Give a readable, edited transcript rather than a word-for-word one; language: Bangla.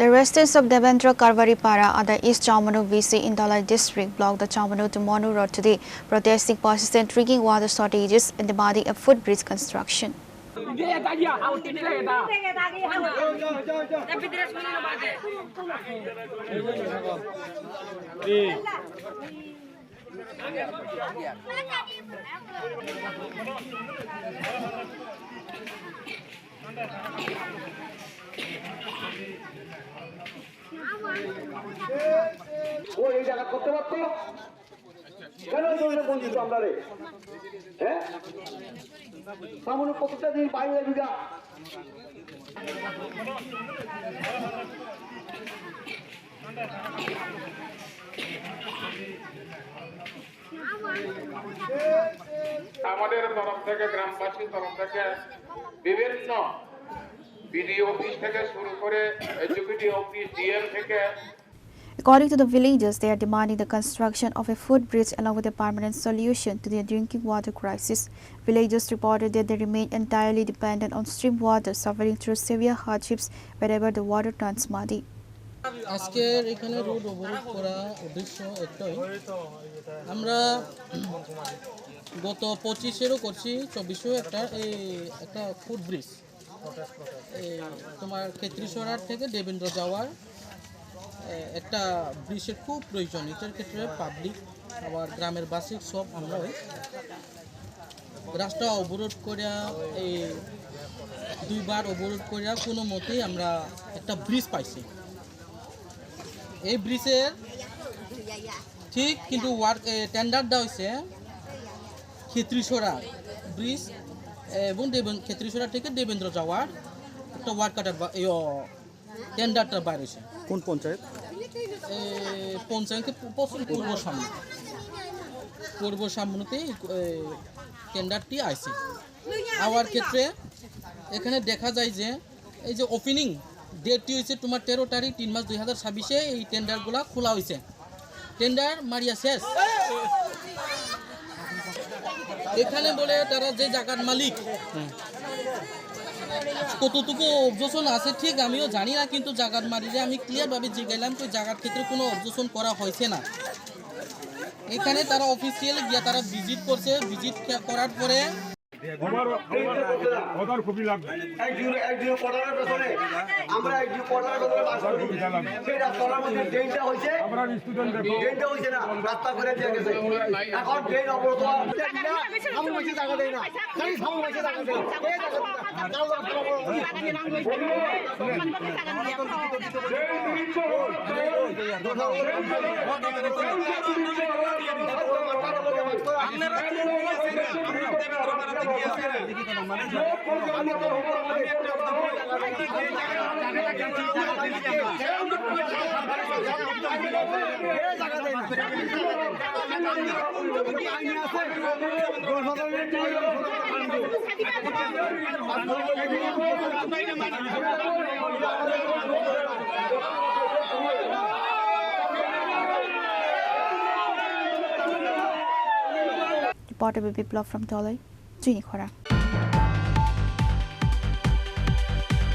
The residents of Debendra Karbari Para at the East Chawmanu VC in Dhalai district blocked the Chawmanu-to-Manu road today, protesting persistent drinking water shortages and demanding a footbridge construction. এই জায়গা করতে পারতো কেন ধরে বঞ্চিত আমরা রে হ্যাঁ সামনে প্রত্যেকটা দিন বাইরে বিঘা আমাদের তরফ থেকে গ্রামবাসীর তরফ থেকে বিভিন্ন বিডিও অফিস থেকে শুরু করে এক্সিকিউটিভ অফিস ডিএম থেকে According to the villagers, they are demanding the construction of a footbridge along with a permanent solution to their drinking water crisis. Villagers reported that they remain entirely dependent on stream water, suffering through severe hardships wherever the water turns muddy. আজকের এখানে রোড অবরোধ করা উদ্দেশ্য একটাই, আমরা গত 25-এরও করছি, 24-এও একটা ফুটব্রিজ তোমার ক্ষেত্রীসরার থেকে দেবেন্দ্র যাওয়ার একটা ব্রিজের খুব প্রয়োজন। এটার ক্ষেত্রে পাবলিক আবার গ্রামের বাসিক সব আমরা রাস্তা অবরোধ করিয়া এই 2বার অবরোধ করিয়া কোনো মতেই আমরা একটা ব্রিজ পাইছি। এই ব্রিজের ঠিক কিন্তু টেন্ডারটা হয়েছে ক্ষেত্রীসরা ব্রিজ এবং ক্ষেত্রীসরা থেকে দেবেন্দ্র যাওয়ার একটা ওয়ার্ক কাটার টেন্ডারটা বাইরে হয়েছে। কোন পঞ্চায়েত? পঞ্চায়েতকে পূর্ব সামনেতেই টেন্ডারটি আইছে। আওয়ার ক্ষেত্রে এখানে দেখা যায় যে এই যে ওপেনিং ডেটটি হয়েছে তোমার 13 তারিখ 3 মাস 2026-এ এই টেন্ডারগুলা খোলা হয়েছে। টেন্ডার মারিয়া শেষ। এখানে বলে তারা যে জায়গার মালিক কতটুকু অবজেকশন আছে ঠিক আমিও জানি না, কিন্তু জায়গার মালিকে আমি ক্লিয়ারভাবে জিজ্ঞাসলাম তো জায়গার ক্ষেত্রে কোনো অবজেকশন করা হয়েছে না। এখানে তারা অফিসিয়াল গিয়া তারা ভিজিট করছে, ভিজিট করার পরে খুবই লাগবে একদিন পড়ানোর পেছনে আমরা একদিন পড়ানোর পেছনে বাস করি সেই রাস্তার মধ্যে ড্রেনটা হয়েছে আমরা স্টুডেন্ট দেখো ড্রেনটা হয়েছে না রাস্তা করে দিয়ে গেছে এখন ড্রেন অবরোধ সামনে বসে জায়গা দেয় না খালি সামনে বসে জায়গা দেয় Reporter Biplov from Dhalai, Chini, Khorang.